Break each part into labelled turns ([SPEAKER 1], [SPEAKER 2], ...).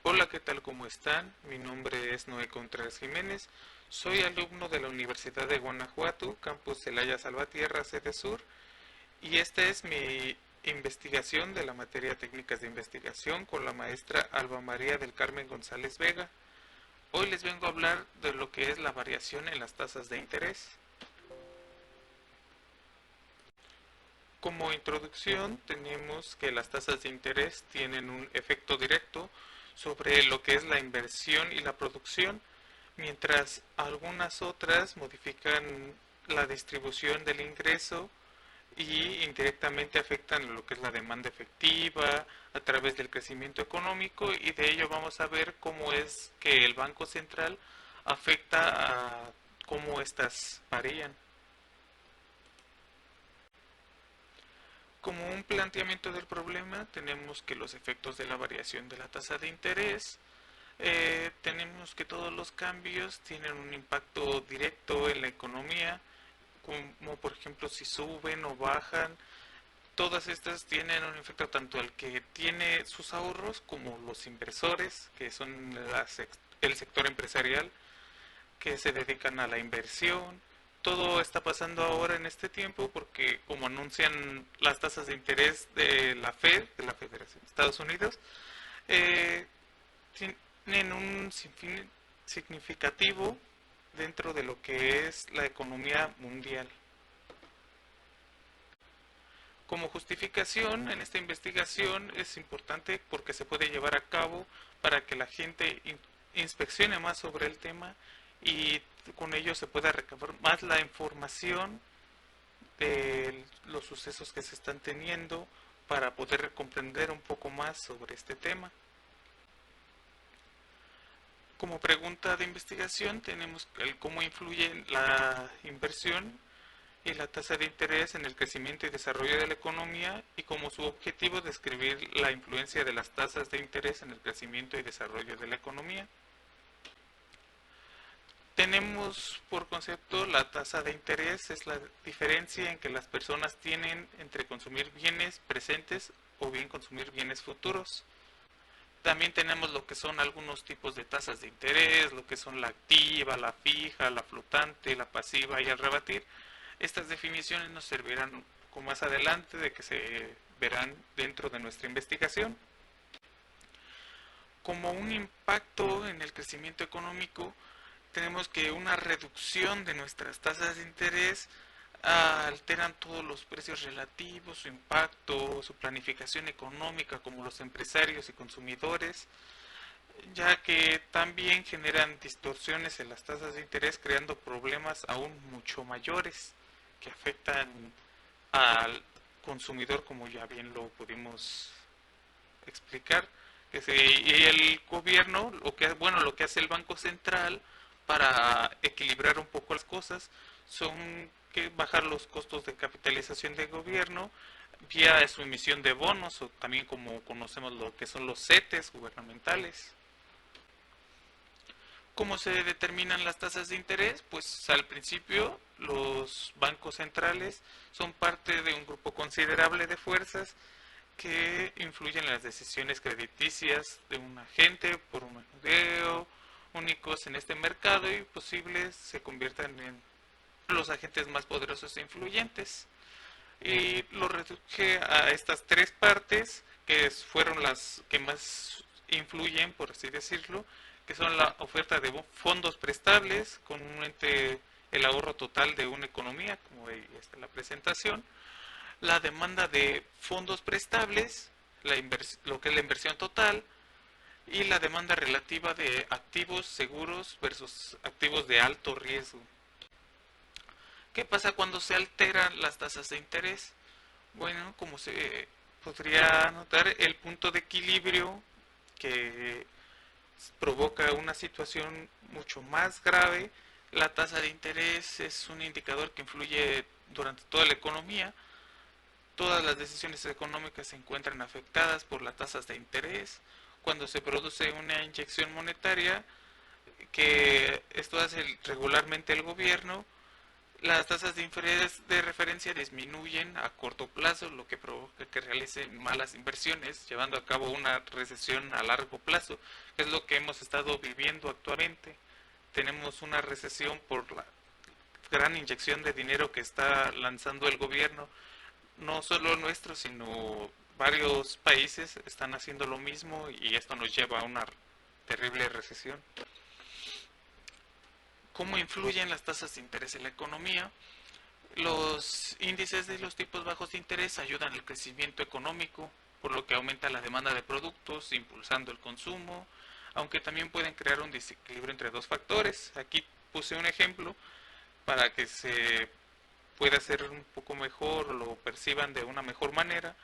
[SPEAKER 1] Hola, ¿qué tal? ¿Cómo están? Mi nombre es Noé Contreras Jiménez. Soy alumno de la Universidad de Guanajuato, campus Celaya Salvatierra, sede sur, y esta es mi investigación de la materia Técnicas de Investigación con la maestra Alba María del Carmen González Vega. Hoy les vengo a hablar de lo que es la variación en las tasas de interés. Como introducción, tenemos que las tasas de interés tienen un efecto directo sobre lo que es la inversión y la producción, mientras algunas otras modifican la distribución del ingreso y indirectamente afectan lo que es la demanda efectiva a través del crecimiento económico, y de ello vamos a ver cómo es que el Banco Central afecta a cómo estas varían. Como un planteamiento del problema, tenemos que los efectos de la variación de la tasa de interés, tenemos que todos los cambios tienen un impacto directo en la economía, como por ejemplo si suben o bajan. Todas estas tienen un efecto tanto al que tiene sus ahorros como los inversores, que son el sector empresarial, que se dedican a la inversión. Todo está pasando ahora en este tiempo porque, como anuncian las tasas de interés de la Fed, de la Federación de Estados Unidos, eh, tienen un sinfín significativo dentro de lo que es la economía mundial. Como justificación en esta investigación es importante porque se puede llevar a cabo para que la gente inspeccione más sobre el tema y con ello se pueda recabar más la información de los sucesos que se están teniendo para poder comprender un poco más sobre este tema. Como pregunta de investigación tenemos el cómo influye la inversión y la tasa de interés en el crecimiento y desarrollo de la economía, y como su objetivo describir la influencia de las tasas de interés en el crecimiento y desarrollo de la economía. Tenemos por concepto la tasa de interés es la diferencia en que las personas tienen entre consumir bienes presentes o bien consumir bienes futuros. También tenemos lo que son algunos tipos de tasas de interés, lo que son la activa, la fija, la flotante, la pasiva y al rebatir. Estas definiciones nos servirán un poco más adelante de que se verán dentro de nuestra investigación. Como un impacto en el crecimiento económico, tenemos que una reducción de nuestras tasas de interés alteran todos los precios relativos, su impacto, su planificación económica como los empresarios y consumidores, ya que también generan distorsiones en las tasas de interés, creando problemas aún mucho mayores que afectan al consumidor, como ya bien lo pudimos explicar. Y el gobierno, lo que hace el Banco Central para equilibrar un poco las cosas son que bajar los costos de capitalización del gobierno vía su emisión de bonos, o también como conocemos lo que son los CETES gubernamentales. ¿Cómo se determinan las tasas de interés? Pues al principio los bancos centrales son parte de un grupo considerable de fuerzas que influyen en las decisiones crediticias de un agente por un menudeo, únicos en este mercado y posibles se conviertan en los agentes más poderosos e influyentes. Y lo reduje a estas tres partes que fueron las que más influyen, por así decirlo, que son la oferta de fondos prestables, comúnmente el ahorro total de una economía, como ahí está en la presentación, la demanda de fondos prestables, lo que es la inversión total, y la demanda relativa de activos seguros versus activos de alto riesgo. ¿Qué pasa cuando se alteran las tasas de interés? Bueno, como se podría notar, el punto de equilibrio que provoca una situación mucho más grave. La tasa de interés es un indicador que influye durante toda la economía. Todas las decisiones económicas se encuentran afectadas por las tasas de interés. Cuando se produce una inyección monetaria, que esto hace regularmente el gobierno, Las tasas de interés de referencia disminuyen a corto plazo, lo que provoca que realicen malas inversiones, llevando a cabo una recesión a largo plazo, que es lo que hemos estado viviendo actualmente. Tenemos una recesión por la gran inyección de dinero que está lanzando el gobierno, no solo nuestro, sino varios países están haciendo lo mismo y esto nos lleva a una terrible recesión. ¿Cómo influyen las tasas de interés en la economía? Los índices de los tipos bajos de interés ayudan al crecimiento económico, por lo que aumenta la demanda de productos, impulsando el consumo, aunque también pueden crear un desequilibrio entre dos factores. Aquí puse un ejemplo para que se pueda hacer un poco mejor o lo perciban de una mejor manera,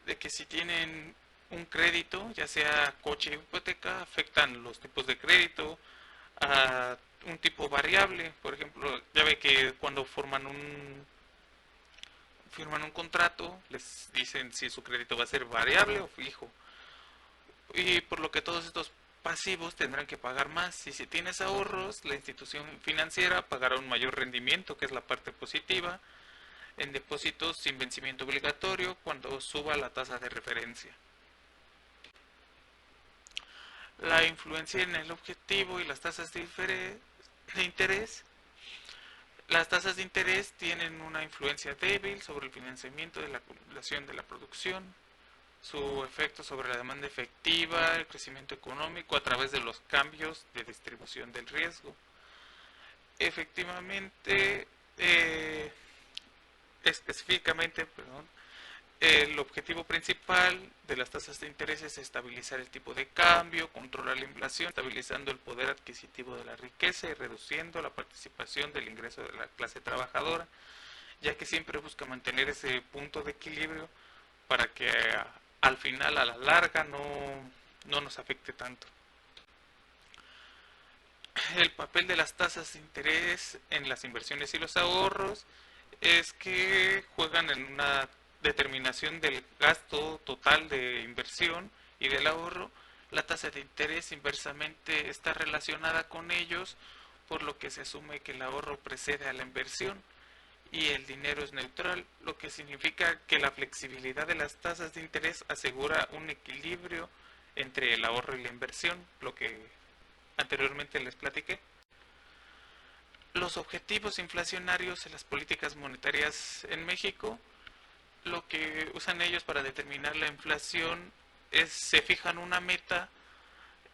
[SPEAKER 1] de que si tienen un crédito, ya sea coche o hipoteca, afectan los tipos de crédito a un tipo variable. Por ejemplo, ya ve que cuando firman un contrato, les dicen si su crédito va a ser variable o fijo. Y por lo que todos estos pasivos tendrán que pagar más. Y si tienes ahorros, la institución financiera pagará un mayor rendimiento, que es la parte positiva, en depósitos sin vencimiento obligatorio cuando suba la tasa de referencia. La influencia en el objetivo y las tasas de interés. Las tasas de interés tienen una influencia débil sobre el financiamiento de la acumulación de la producción, su efecto sobre la demanda efectiva, el crecimiento económico a través de los cambios de distribución del riesgo. Efectivamente, específicamente, perdón, el objetivo principal de las tasas de interés es estabilizar el tipo de cambio, controlar la inflación, estabilizando el poder adquisitivo de la riqueza y reduciendo la participación del ingreso de la clase trabajadora, ya que siempre busca mantener ese punto de equilibrio para que al final, a la larga, no nos afecte tanto. El papel de las tasas de interés en las inversiones y los ahorros es que juegan en una determinación del gasto total de inversión y del ahorro. La tasa de interés inversamente está relacionada con ellos, por lo que se asume que el ahorro precede a la inversión y el dinero es neutral, lo que significa que la flexibilidad de las tasas de interés asegura un equilibrio entre el ahorro y la inversión, lo que anteriormente les platiqué. Los objetivos inflacionarios en las políticas monetarias en México, lo que usan ellos para determinar la inflación es se fijan una meta,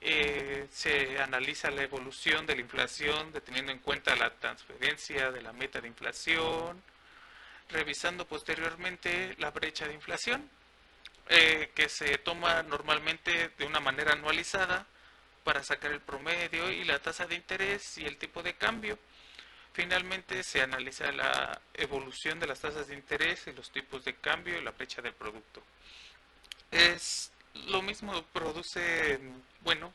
[SPEAKER 1] se analiza la evolución de la inflación teniendo en cuenta la transferencia de la meta de inflación, revisando posteriormente la brecha de inflación, que se toma normalmente de una manera anualizada para sacar el promedio y la tasa de interés y el tipo de cambio. Finalmente se analiza la evolución de las tasas de interés y los tipos de cambio y la brecha del producto. Es lo mismo produce, bueno,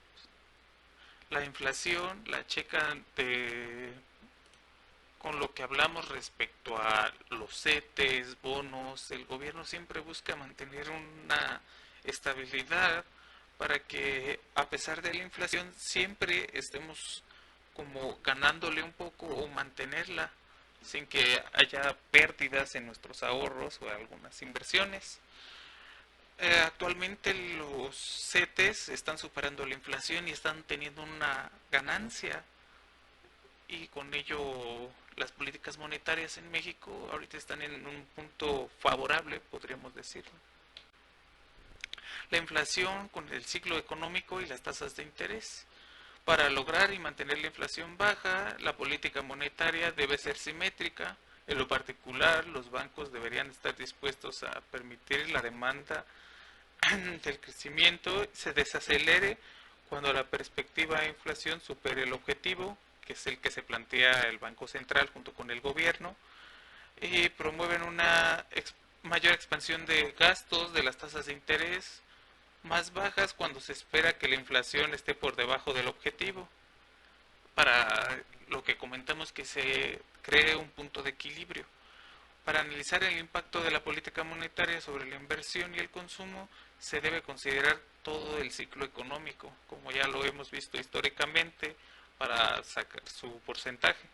[SPEAKER 1] la inflación, la checan con lo que hablamos respecto a los CETES, bonos. El gobierno siempre busca mantener una estabilidad para que a pesar de la inflación siempre estemos como ganándole un poco o mantenerla sin que haya pérdidas en nuestros ahorros o algunas inversiones. Actualmente los CETES están superando la inflación y están teniendo una ganancia y con ello las políticas monetarias en México ahorita están en un punto favorable, podríamos decirlo. La inflación con el ciclo económico y las tasas de interés. Para lograr y mantener la inflación baja, la política monetaria debe ser simétrica. En lo particular, los bancos deberían estar dispuestos a permitir la demanda del crecimiento se desacelere cuando la perspectiva de inflación supere el objetivo, que es el que se plantea el Banco Central junto con el gobierno, y promueven una mayor expansión de gastos, de las tasas de interés más bajas cuando se espera que la inflación esté por debajo del objetivo, para lo que comentamos que se cree un punto de equilibrio. Para analizar el impacto de la política monetaria sobre la inversión y el consumo, se debe considerar todo el ciclo económico, como ya lo hemos visto históricamente, para sacar su porcentaje.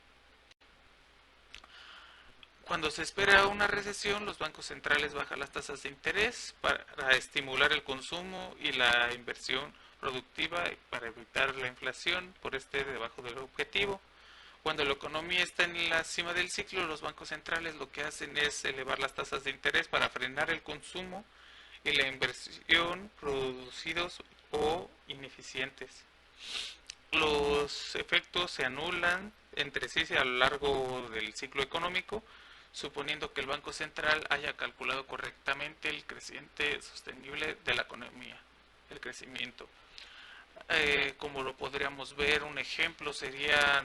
[SPEAKER 1] Cuando se espera una recesión, los bancos centrales bajan las tasas de interés para estimular el consumo y la inversión productiva y para evitar la inflación por debajo del objetivo. Cuando la economía está en la cima del ciclo, los bancos centrales lo que hacen es elevar las tasas de interés para frenar el consumo y la inversión producidos o ineficientes. Los efectos se anulan entre sí a lo largo del ciclo económico, suponiendo que el Banco Central haya calculado correctamente el creciente sostenible de la economía, el crecimiento. Como lo podríamos ver, un ejemplo sería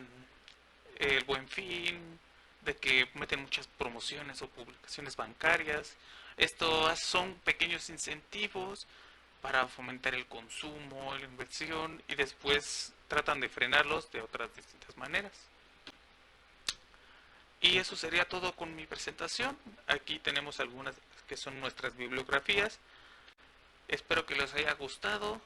[SPEAKER 1] el Buen Fin, de que meten muchas promociones o publicaciones bancarias. Estos son pequeños incentivos para fomentar el consumo, la inversión y después tratan de frenarlos de otras distintas maneras. Y eso sería todo con mi presentación. Aquí tenemos algunas que son nuestras bibliografías. Espero que les haya gustado